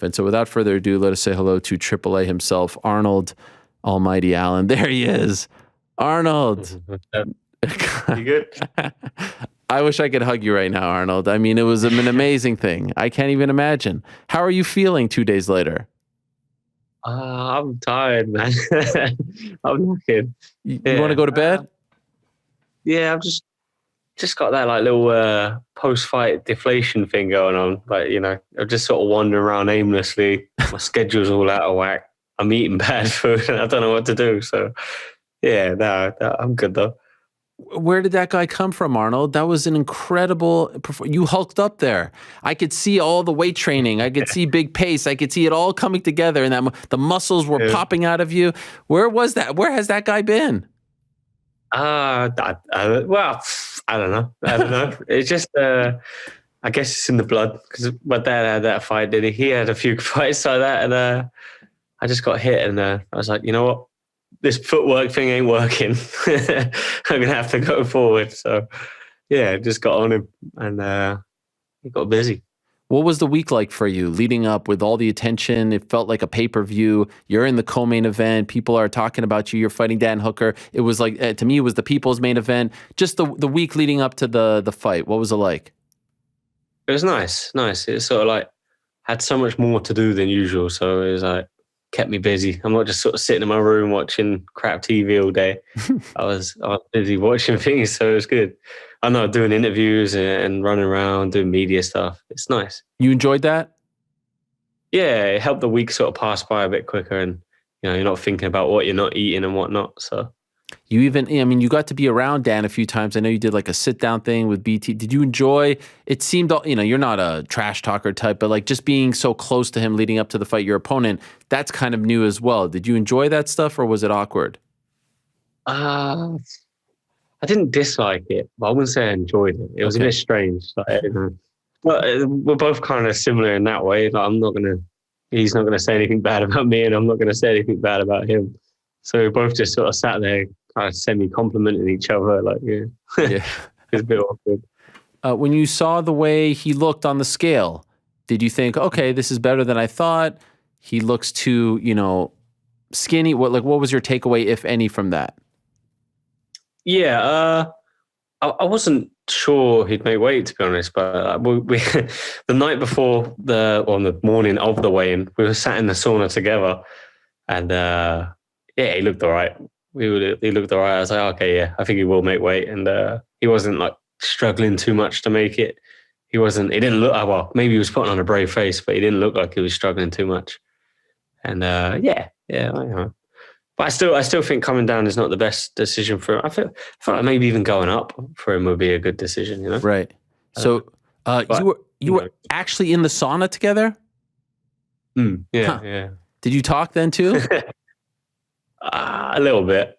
And so without further ado, let us say hello to AAA himself, Arnold Almighty Allen. There he is. Arnold. You good? I wish I could hug you right now, Arnold. I mean, it was an amazing thing. I can't even imagine. How are you feeling 2 days later? I'm tired, man. I'm knackered. You want to go to bed? Yeah, I've just got that like little post-fight deflation thing going on. Like, I'm just sort of wandering around aimlessly. My schedule's all out of whack. I'm eating bad food and I don't know what to do. So, yeah, no, I'm good though. Where did that guy come from, Arnold? That was an incredible you hulked up there. I could see all the weight training. I could see big pace. I could see it all coming together, and the muscles were popping out of you. Where was that? Where has that guy been? Well, I don't know. It's just, I guess it's in the blood because my dad had that fight, did he? He had a few fights like that, and I just got hit, and I was like, you know what? This footwork thing ain't working. I'm gonna have to go forward. So, yeah, just got on him, and he got busy. What was the week like for you leading up with all the attention? It felt like a pay-per-view. You're in the co-main event. People are talking about you. You're fighting Dan Hooker. It was like, to me, it was the people's main event. Just the week leading up to the fight. What was it like? It was nice. It sort of like had so much more to do than usual. So it was like, kept me busy. I'm not just sort of sitting in my room watching crap TV all day. I was busy watching things, so it was good. I know, doing interviews and running around, doing media stuff. It's nice. You enjoyed that? Yeah, it helped the week sort of pass by a bit quicker, and you're not thinking about what you're not eating and whatnot. So you got to be around Dan a few times. I know you did like a sit down thing with BT. Did you enjoy? It seemed, you're not a trash talker type, but like just being so close to him leading up to the fight, your opponent, that's kind of new as well. Did you enjoy that stuff, or was it awkward? I didn't dislike it, but I wouldn't say I enjoyed it. It was a bit strange. Like, but we're both kind of similar in that way. Like, he's not gonna say anything bad about me, and I'm not gonna say anything bad about him. So we both just sort of sat there, kind of semi-complimenting each other. Like, yeah. It's a bit awkward. When you saw the way he looked on the scale, did you think, okay, this is better than I thought? He looks too, skinny. What was your takeaway, if any, from that? Yeah, I wasn't sure he'd make weight, to be honest. But we the night before the morning of the weigh-in, we were sat in the sauna together, and he looked all right. He looked all right. I was like, okay, yeah, I think he will make weight, and he wasn't like struggling too much to make it. He didn't look well. Maybe he was putting on a brave face, but he didn't look like he was struggling too much. And I know. But I still think coming down is not the best decision for him. I feel like maybe even going up for him would be a good decision, Right. So you were actually in the sauna together? Yeah. Did you talk then too? A little bit.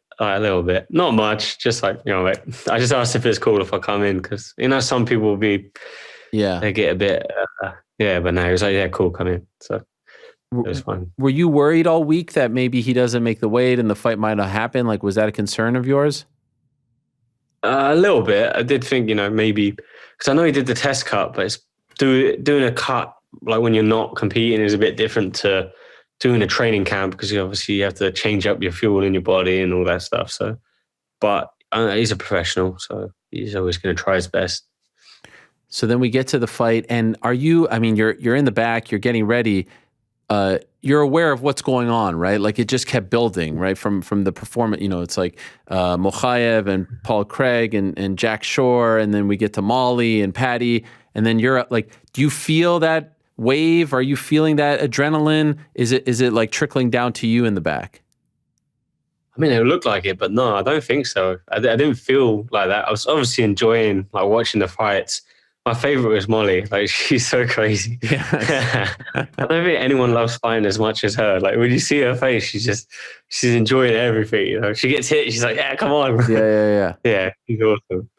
Not much. Just like, I just asked if it's cool if I come in because, some people will be, they get a bit, but no, he was like, yeah, cool, come in. So it was fine. Were you worried all week that maybe he doesn't make the weight and the fight might not happen? Like, was that a concern of yours? A little bit. I did think, maybe, because I know he did the test cut, but it's doing a cut, like when you're not competing, is a bit different to doing a training camp because you have to change up your fuel in your body and all that stuff. So, but he's a professional, so he's always going to try his best. So then we get to the fight, and you're in the back, you're getting ready. You're aware of what's going on, right? Like it just kept building, right? From the performance, it's like Mokaev and Paul Craig and Jack Shore, and then we get to Molly and Patty, and then you're like, do you feel that wave? Are you feeling that adrenaline? Is it like trickling down to you in the back? I mean, it looked like it, but no, I don't think so. I didn't feel like that. I was obviously enjoying like watching the fights. My favorite was Molly. Like, she's so crazy. Yeah. I don't think anyone loves fighting as much as her. Like, when you see her face, she's enjoying everything. She gets hit, she's like, yeah, come on. Yeah. Yeah, she's awesome.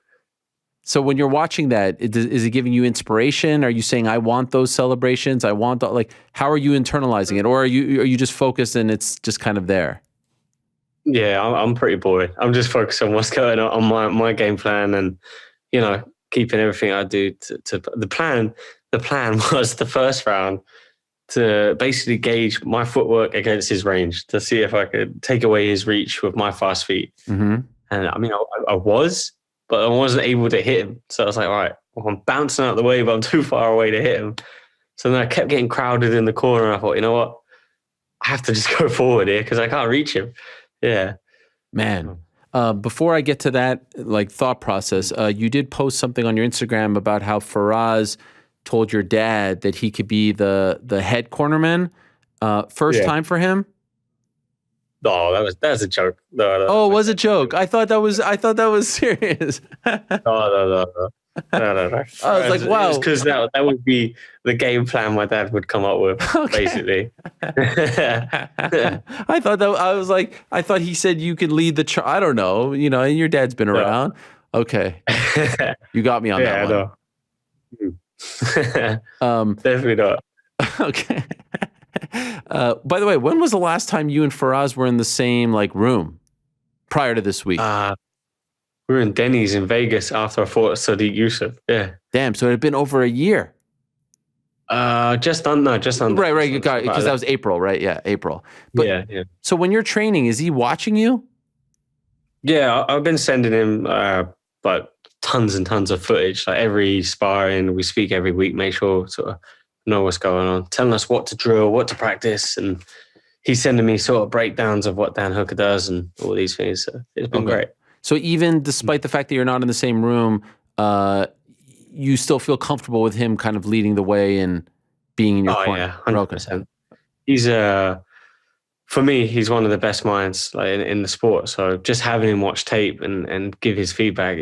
So when you're watching that, is it giving you inspiration? Are you saying, I want those celebrations? I want how are you internalizing it? Or are you just focused and it's just kind of there? Yeah, I'm pretty bored. I'm just focused on what's going on my game plan and, keeping everything I do to the plan. The plan was the first round to basically gauge my footwork against his range to see if I could take away his reach with my fast feet. Mm-hmm. And I mean, I was, but I wasn't able to hit him. So I was like, all right, well, I'm bouncing out the way, but I'm too far away to hit him. So then I kept getting crowded in the corner. And I thought, you know what? I have to just go forward here because I can't reach him. Yeah. Man. Before I get to that like thought process, you did post something on your Instagram about how Faraz told your dad that he could be the head cornerman. First time for him? Oh, that's a joke. No, oh, it was a joke. I thought that was serious. No. I was like, wow. Because that would be the game plan my dad would come up with, basically. I thought he said you could lead the I don't know, and your dad's been around. Okay. You got me on that one. Definitely not. Okay. By the way, when was the last time you and Faraz were in the same room prior to this week? We were in Denny's in Vegas after I fought Sadiq Yusuf. Yeah. Damn. So it had been over a year. Just under. Right. Because that was April, right? Yeah, April. But, yeah. So when you're training, is he watching you? Yeah, I've been sending him tons and tons of footage. Like every sparring, we speak every week, make sure sort of know what's going on, telling us what to drill, what to practice, and he's sending me sort of breakdowns of what Dan Hooker does and all these things. So it's been great. So even despite the fact that you're not in the same room, you still feel comfortable with him kind of leading the way and being in your corner? Yeah, 100%. He's for me, he's one of the best minds in the sport. So just having him watch tape and give his feedback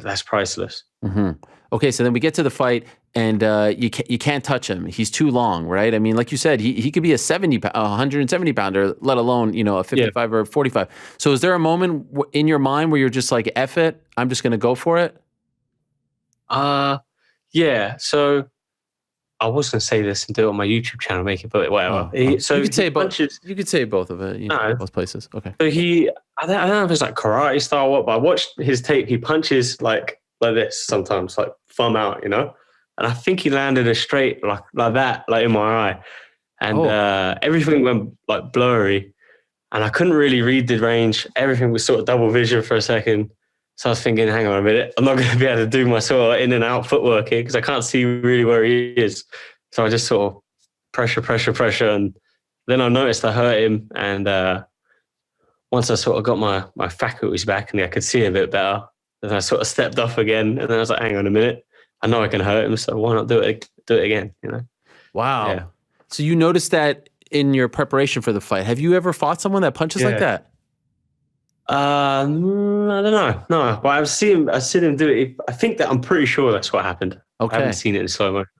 that's priceless. Mm-hmm. Okay, so then we get to the fight, and you can't touch him. He's too long, right? I mean, like you said, he could be a 170 pounder, let alone a 55 or 45. So is there a moment in your mind where you're just like, F it, I'm just going to go for it? Yeah. So I was going to say this and do it on my YouTube channel, make it, but whatever. So you could say both. You could say both of it. Both places. Okay. So I don't know if it's like karate style or what, but I watched his tape. He punches like this sometimes, like thumb out, and I think he landed a straight like that, like in my eye, and everything went like blurry, and I couldn't really read the range. Everything was sort of double vision for a second. So I was thinking, hang on a minute, I'm not going to be able to do my sort of in and out footwork here because I can't see really where he is. So I just sort of pressure, and then I noticed I hurt him, and once I sort of got my faculties back and I could see a bit better, then I sort of stepped off again, and then I was like, hang on a minute, I know I can hurt him, so why not do it again, Wow. Yeah. So you noticed that in your preparation for the fight. Have you ever fought someone that punches like that? I don't know. No, but I've seen him do it. I'm pretty sure that's what happened. Okay. I haven't seen it in slow motion.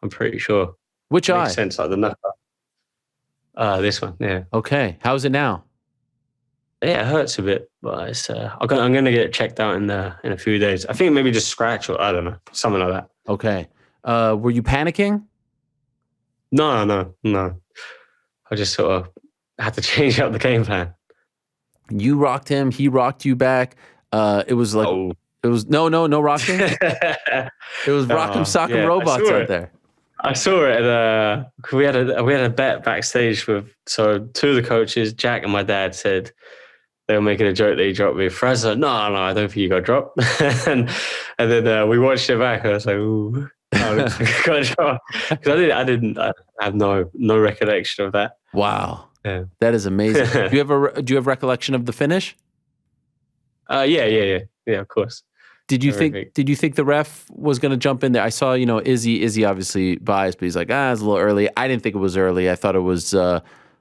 I'm pretty sure. Which eye? Makes sense, like the knuckle. This one, yeah. Okay. How's it now? Yeah, it hurts a bit, but it's. I'm gonna get it checked out in a few days. I think maybe just scratch or I don't know, something like that. Okay. Were you panicking? No. I just sort of had to change up the game plan. You rocked him. He rocked you back. It was like it was no rocking. It was rock'em sock'em robots out there. I saw it at we had a bet backstage with two of the coaches, Jack and my dad, said they were making a joke that he dropped me. Fraz said, no, I don't think you got dropped. and then we watched it back. I was like, ooh, looks like I got dropped. Because I have no recollection of that. Wow. Yeah. That is amazing. Do you have recollection of the finish? Yeah, of course. Did you think the ref was going to jump in there? I saw, Izzy obviously biased, but he's like, it's a little early. I didn't think it was early. I thought it was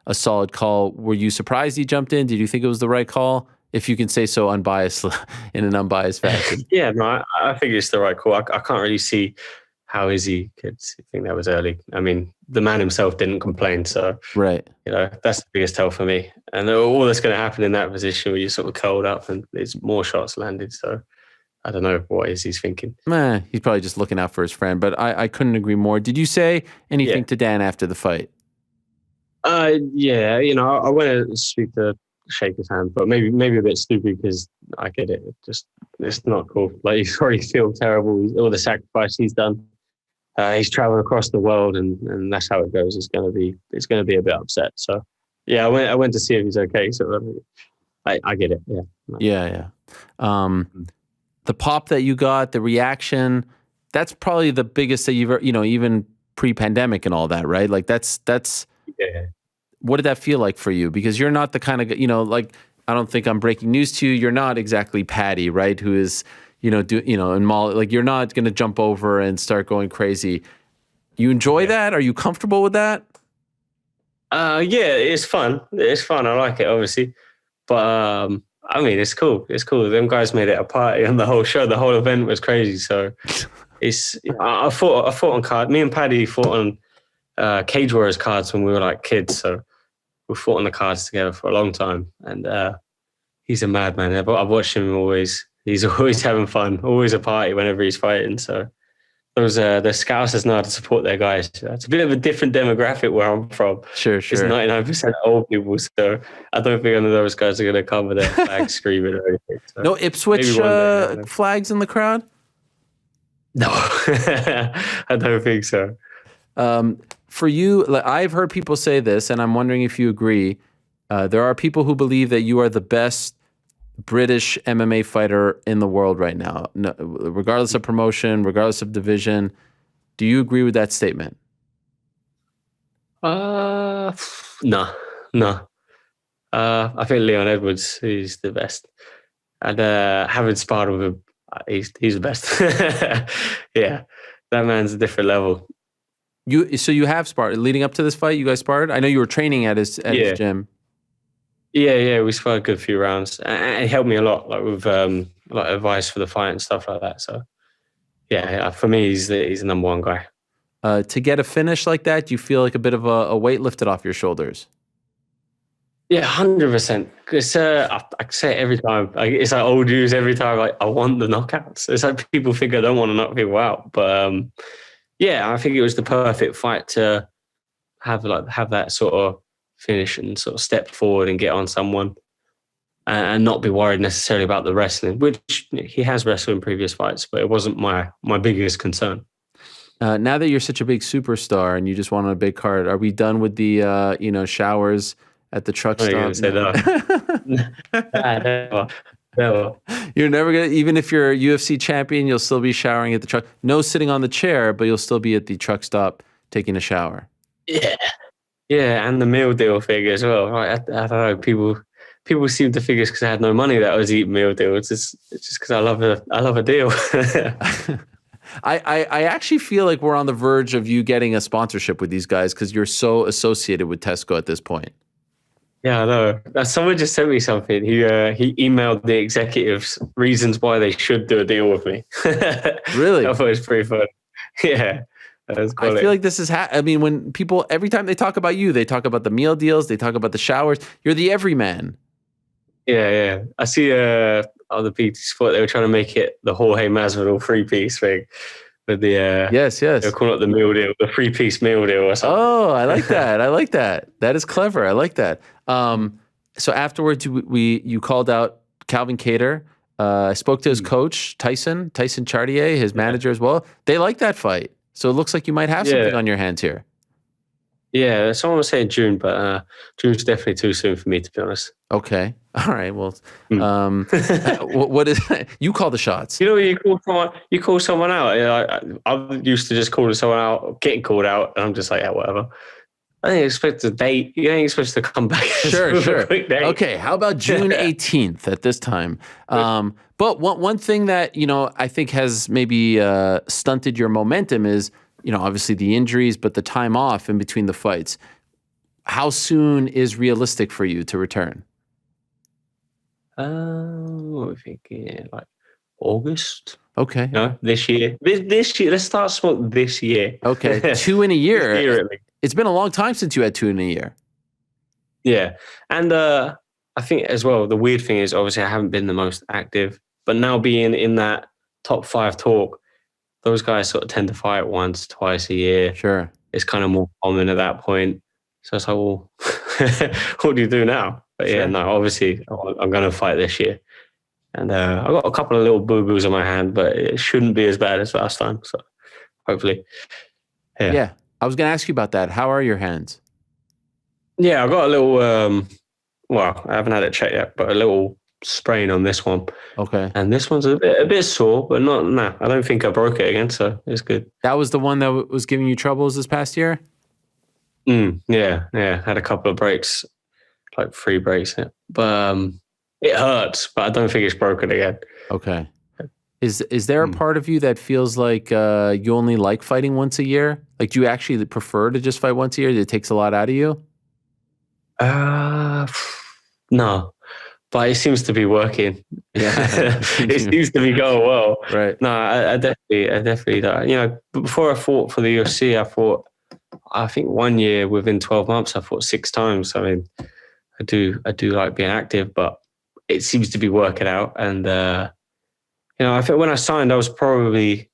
a solid call. Were you surprised he jumped in? Did you think it was the right call? If you can say so unbiased, in an unbiased fashion. Yeah, no, I think it's the right call. I can't really see how Izzy could think that was early. I mean, the man himself didn't complain, so right. That's the biggest tell for me. And all that's going to happen in that position where you're sort of curled up and there's more shots landed. So I don't know what Izzy's thinking. He's probably just looking out for his friend, but I couldn't agree more. Did you say anything to Dan after the fight? Yeah, I went to speak to shake his hand, but maybe a bit stupid because I get it. It's not cool. Like, you already feel terrible. All the sacrifice he's done. he's traveled across the world, and that's how it goes. It's gonna be a bit upset. So yeah, I went to see if he's okay. So I get it. Yeah. Yeah, yeah. The pop that you got, the reaction, that's probably the biggest that you've ever, even pre-pandemic and all that, right? Like that's Yeah. what did that feel like for you? Because you're not the kind of, like, I don't think I'm breaking news to you. You're not exactly Patty, right? Who is, in Molly, like you're not going to jump over and start going crazy. You enjoy that? Are you comfortable with that? Yeah, it's fun. It's fun. I like it, obviously. But I mean, it's cool. It's cool. Them guys made it a party on the whole show. The whole event was crazy. So I fought on card. Me and Paddy fought on Cage Warriors cards when we were like kids. So we fought on the cards together for a long time. And he's a madman. I've watched him always. He's always having fun. Always a party whenever he's fighting. So those the Scousers know how to support their guys. It's a bit of a different demographic where I'm from. Sure. It's 99% old people, so I don't think none of those guys are going to come with their flags screaming or anything. So No Ipswich flags in the crowd? No, I don't think so. For you, like, I've heard people say this, and I'm wondering if you agree. There are people who believe that you are the best British MMA fighter in the world right now, no, regardless of promotion, regardless of division. Do you agree with that statement? No. I think Leon Edwards is the best, and having sparred with him, he's the best. Yeah, that man's a different level. So you have sparred leading up to this fight. You guys sparred. I know you were training at his gym. Yeah, we sparred a good few rounds, and it helped me a lot, like with like advice for the fight and stuff like that. So, yeah, for me, he's the number one guy. To get a finish like that, do you feel like a bit of a weight lifted off your shoulders? Yeah, 100%. Because I say it every time. It's like old news every time. Like, I want the knockouts. It's like people think I don't want to knock people out, but yeah, I think it was the perfect fight to have that sort of finish and sort of step forward and get on someone and not be worried necessarily about the wrestling, which he has wrestled in previous fights, but it wasn't my biggest concern. Now that you're such a big superstar and you just want a big card, are we done with the showers at the truck stop? You're say that. Never. You're never gonna, even if you're a UFC champion, you'll still be showering at the truck. No sitting on the chair, but you'll still be at the truck stop taking a shower. Yeah, and the meal deal thing as well. Right? I don't know. People seem to think it's because I had no money that I was eating meal deals. It's just because I love a deal. I actually feel like we're on the verge of you getting a sponsorship with these guys because you're so associated with Tesco at this point. Yeah, I know. Someone just sent me something. He emailed the executives reasons why they should do a deal with me. Really? I thought it was pretty fun. Yeah. I feel like this is, I mean, when people, every time they talk about you, they talk about the meal deals, they talk about the showers. You're the everyman. Yeah. I see other PT Sport, they were trying to make it the Jorge Masvidal 3-piece thing. With the yes, they're calling it the meal deal, the 3-piece meal deal or something. Oh, I like that. That is clever. I like that. So afterwards, you called out Calvin Kattar. I spoke to his coach, Tyson Chartier, his manager as well. They like that fight. So it looks like you might have something on your hands here. Yeah, someone was saying June, but June's definitely too soon for me, to be honest. Okay. All right. Well, what is you call the shots? You know, you call someone out. I used to just call someone out, getting called out, and I'm just like, yeah, whatever. I didn't expect a date. You ain't supposed to come back. Sure. Okay. How about June 18th at this time? But one thing that, I think has maybe stunted your momentum is, obviously the injuries, but the time off in between the fights. How soon is realistic for you to return? I think like August. Okay. No, this year. This year. Let's start small. This year. Okay. 2 in a year. This year at least. It's been a long time since you had 2 in a year. Yeah. And I think as well, the weird thing is obviously I haven't been the most active, but now being in that top 5 talk, those guys sort of tend to fight once, twice a year. Sure. It's kind of more common at that point. So it's like, well, what do you do now? But yeah, no, obviously I'm going to fight this year. And I got a couple of little boo-boos on my hand, but it shouldn't be as bad as last time. So hopefully. Yeah. Yeah. I was going to ask you about that. How are your hands? Yeah, I got a little, well, I haven't had it checked yet, but a little sprain on this one. Okay. And this one's a bit sore, but I don't think I broke it again, so it's good. That was the one that was giving you troubles this past year? Yeah. Had a couple of breaks, like 3 breaks. Yeah. But it hurts, but I don't think it's broken again. Okay. Is there a part of you that feels like you only like fighting once a year? Like, do you actually prefer to just fight once a year? It takes a lot out of you? No, but it seems to be working. Yeah. It seems to be going well. Right. No, I definitely, before I fought for the UFC, I think 1 year within 12 months, I fought 6 times. I mean, I do like being active, but it seems to be working out. And, I think when I signed, I was probably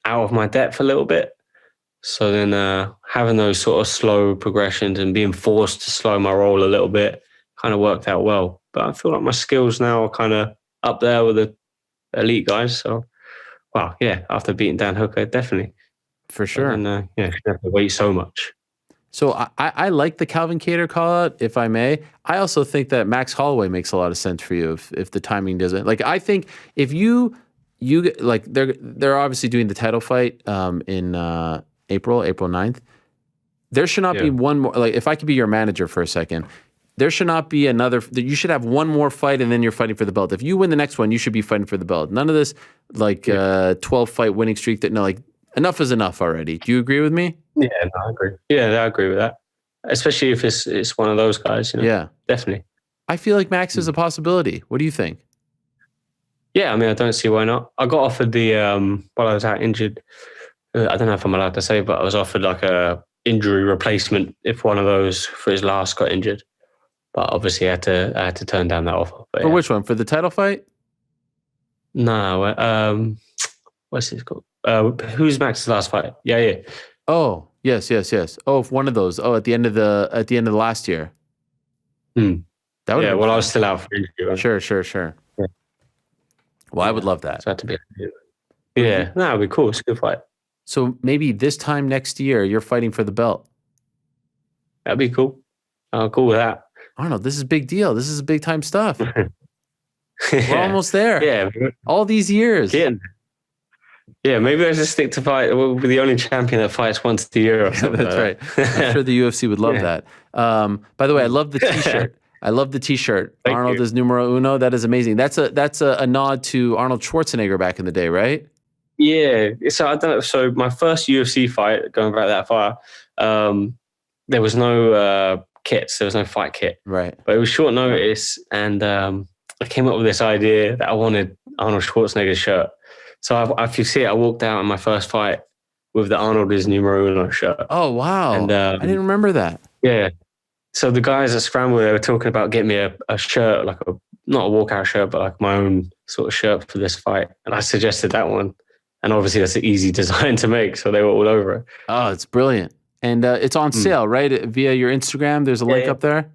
out of my depth a little bit. So then having those sort of slow progressions and being forced to slow my roll a little bit kind of worked out well. But I feel like my skills now are kind of up there with the elite guys. So, well, yeah, after beating Dan Hooker, definitely. For sure. And you have to wait so much. So I like the Calvin Kattar call out, if I may. I also think that Max Holloway makes a lot of sense for you if the timing doesn't. Like, I think if you like, they're obviously doing the title fight in April 9th. There should not be one more. Like, if I could be your manager for a second, there should not be another. You should have one more fight and then you're fighting for the belt. If you win the next one, you should be fighting for the belt. None of this 12 fight winning streak. Enough is enough already. Do you agree with me? Yeah, no, I agree. Yeah, I agree with that. Especially if it's one of those guys. Yeah, definitely. I feel like Max is a possibility. What do you think? Yeah, I mean, I don't see why not. I got offered the while I was out injured. I don't know if I'm allowed to say, but I was offered like a injury replacement if one of those for his last got injured. But obviously, I had to turn down that offer. But, for which one? For the title fight? No. What's it called? Who's Max's last fight? Yeah. Oh, yes. Oh, one of those. Oh, at the end of the last year. That would. Yeah. Well, I was still out for injury. Right? Sure. Yeah. Well, I would love that. So I had to be. Yeah, that would be cool. It's a good fight. So maybe this time next year, you're fighting for the belt. That'd be cool. I'm cool with that. Arnold, this is a big deal. This is big time stuff. We're almost there. Yeah. All these years. Yeah, maybe I just stick to fight. We'll be the only champion that fights once a year or something. That's right. I'm sure the UFC would love that. By the way, I love the T-shirt. Thank Arnold you. is numero uno. That is amazing. That's a nod to Arnold Schwarzenegger back in the day, right? Yeah. So I don't know. So my first UFC fight, going back that far, there was no kits. There was no fight kit. Right. But it was short notice, and I came up with this idea that I wanted Arnold Schwarzenegger's shirt. So if you see it, I walked out in my first fight with the Arnold is numero uno shirt. Oh, wow. And I didn't remember that. Yeah. So the guys at Scramble, they were talking about getting me a shirt, like not a walkout shirt, but like my own sort of shirt for this fight. And I suggested that one. And obviously that's an easy design to make. So they were all over it. Oh, it's brilliant. And it's on sale, right? Via your Instagram. There's a link up there.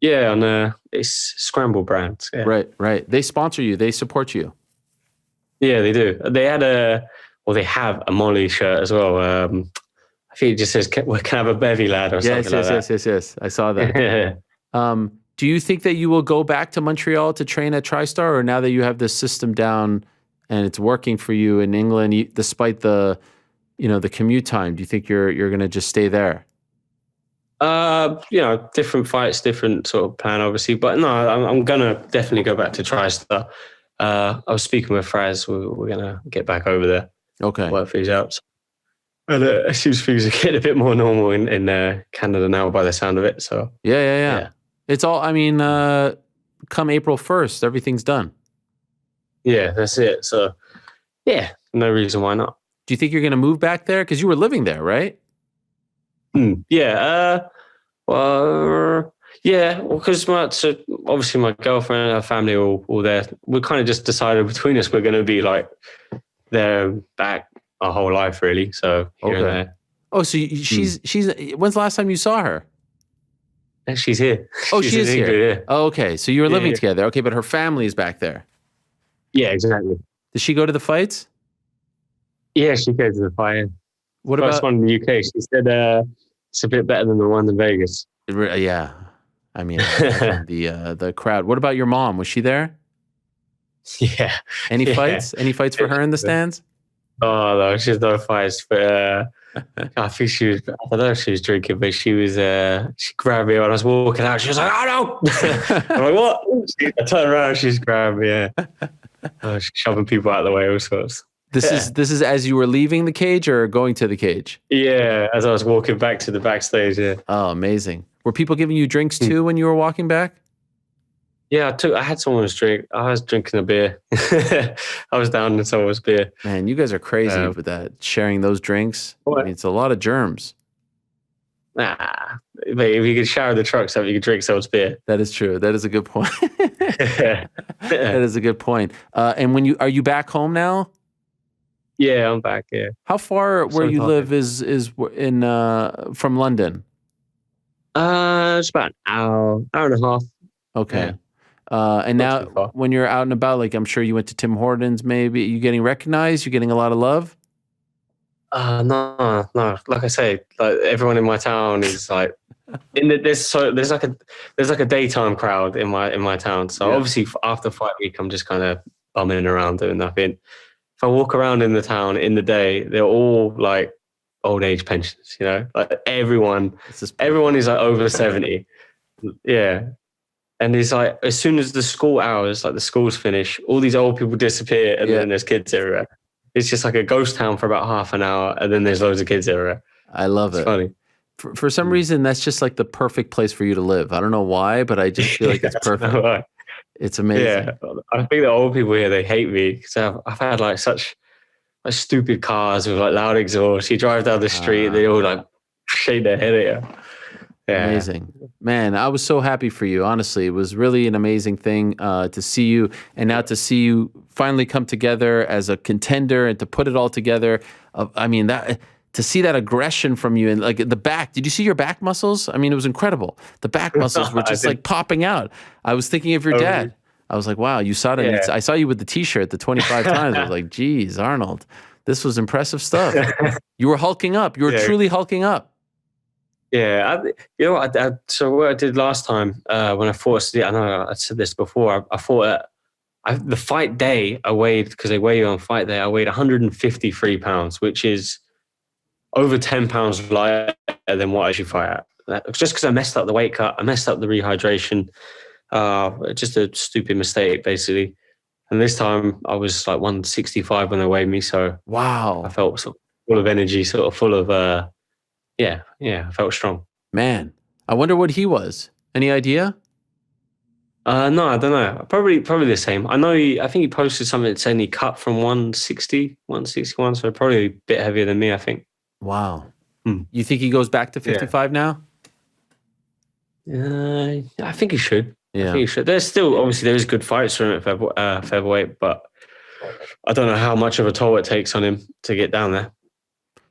Yeah. On it's Scramble Brands. Yeah. Right. They sponsor you. They support you. Yeah, they do. They have a Molly shirt as well. I think it just says, "We can have a bevy, lad," or something like that. Yes. I saw that. Do you think that you will go back to Montreal to train at TriStar, or now that you have this system down and it's working for you in England, despite the commute time, do you think you're going to just stay there? Different fights, different sort of plan, obviously. But no, I'm gonna definitely go back to TriStar. I was speaking with Fraz. We're gonna get back over there. Okay. Work things out. And it seems things are getting a bit more normal in Canada now, by the sound of it. So yeah. It's all. I mean, come April 1st, everything's done. Yeah, that's it. So yeah, no reason why not. Do you think you're gonna move back there because you were living there, right? Yeah. Yeah, because obviously my girlfriend and her family are all there. We kind of just decided between us we're going to be like there back our whole life, really. So here and there. Oh, so she's when's the last time you saw her? She's here. Oh, she is here. Yeah. Oh, okay. So you were living together. Okay, but her family is back there. Yeah, exactly. Does she go to the fights? Yeah, she goes to the fight. What First about one in the UK. She said it's a bit better than the one in Vegas. yeah? I mean, I imagine the crowd. What about your mom? Was she there? Yeah, Any yeah. fights? Any fights for her in the stands? Oh no, she's no fights, but I think she was. I don't know if she was drinking, but she was. She grabbed me when I was walking out. She was like, "Oh no!" I'm like, "What?" I turned around, she's grabbed me. Yeah, she's shoving people out of the way, all sorts. This is as you were leaving the cage or going to the cage? Yeah, as I was walking back to the backstage. Yeah. Oh, amazing. Were people giving you drinks too when you were walking back? Yeah, I had someone's drink. I was drinking a beer. I was down in someone's beer. Man, you guys are crazy with that, sharing those drinks. I mean, it's a lot of germs. Nah, but if you could shower the trucks up, you could drink someone's beer. That is true. That is a good point. That is a good point. And are you back home now? Yeah, I'm back. Yeah. How far where you live is in from London? It's about an hour and a half. Okay. And now when you're out and about, like I'm sure you went to Tim Hortons, maybe you getting recognized? You getting a lot of love? No. Like I say, like everyone in my town is like there's like a daytime crowd in my town. So obviously after fight week, I'm just kind of bumming around doing nothing. If I walk around in the town in the day, they're all like old age pensioners. You know, like everyone is like over 70. Yeah. And it's like, as soon as the school hours, like the schools finish, all these old people disappear and then there's kids everywhere. It's just like a ghost town for about half an hour and then there's loads of kids everywhere. I love it. It's funny. For some reason, that's just like the perfect place for you to live. I don't know why, but I just feel like it's perfect. It's amazing. Yeah. I think the old people here, they hate me because I've had like such like stupid cars with like loud exhaust. You drive down the street, they all like shake their head at you. Yeah. Amazing. Man, I was so happy for you. Honestly, it was really an amazing thing to see you, and now to see you finally come together as a contender and to put it all together. I mean, to see that aggression from you and like the back. Did you see your back muscles? I mean, it was incredible. The back muscles were just like popping out. I was thinking of your dad. I was like, wow, you saw it. Yeah. I saw you with the T-shirt the 25 times. I was like, geez, Arnold, this was impressive stuff. You were hulking up. You were truly hulking up. Yeah, so what I did last time when I fought, I know I said this before. I fought the fight day. I weighed, because they weigh you on fight day. I weighed 153 pounds, which is over 10 pounds lighter than what I should fight at. Just because I messed up the weight cut, I messed up the rehydration. Just a stupid mistake, basically. And this time I was like 165 when they weighed me. So wow, I felt sort of full of energy, sort of full of. Yeah, I felt strong. Man, I wonder what he was. Any idea? No, I don't know. Probably the same. I think he posted something saying he cut from 160, 161, so probably a bit heavier than me, I think. Wow. You think he goes back to 55 now? I think he should. Yeah. I think he should. There's good fights for him at featherweight, but I don't know how much of a toll it takes on him to get down there.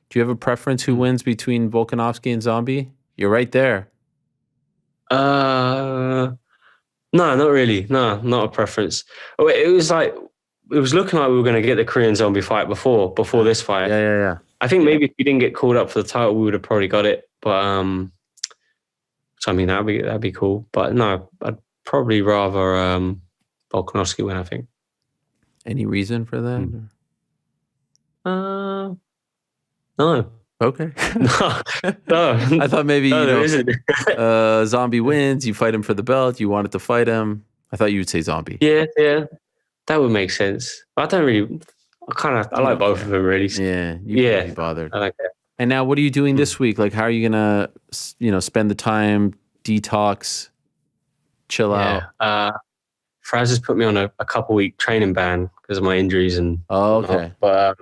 Do you have a preference who wins between Volkanovski and Zombie? You're right there. No, not really. No, not a preference. It was looking like we were going to get the Korean Zombie fight before this fight. Yeah. I think maybe if we didn't get called up for the title, we would have probably got it. But so I mean that'd be cool. But no, I'd probably rather Volkanovski win, I think. Any reason for that? No. Okay. No. I thought maybe Zombie wins. You fight him for the belt. You wanted to fight him. I thought you would say Zombie. Yeah. That would make sense. I don't really. I like both of them really. Yeah. You can't be bothered. I like that. And now, what are you doing this week? Like, how are you gonna, spend the time, detox, chill out? Fraz has put me on a couple week training ban because of my injuries and. Oh, okay. But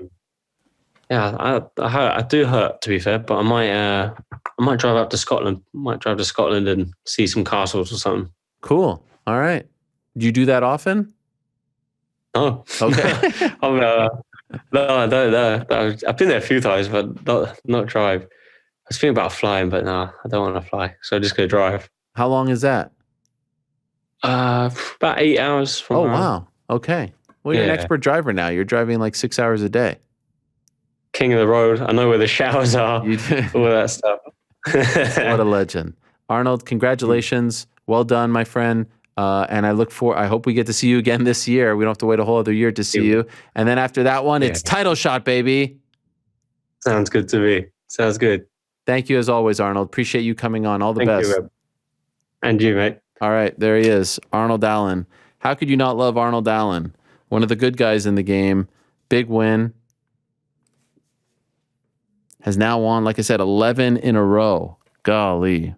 I do hurt, to be fair. But I might drive up to Scotland. And see some castles or something. Cool. All right. Do you do that often? No. Okay. No, I don't know. I've been there a few times, but not drive. I was thinking about flying, but no, I don't want to fly. So I'm just going to drive. How long is that? About 8 hours from home. Wow. Okay. Well, you're an expert driver now. You're driving like 6 hours a day. king of the road. I know where the showers are, You did. all that stuff. What a legend. Arnold, congratulations. Well done, my friend. And I hope we get to see you again this year. We don't have to wait a whole other year to see you. And then after that one, it's title shot, baby. Sounds good to me. Sounds good. Thank you as always, Arnold. Appreciate you coming on. All the best. Thank you, and you, mate. All right, there he is, Arnold Allen. How could you not love Arnold Allen? One of the good guys in the game. Big win. Has now won, like I said, 11 in a row. Golly.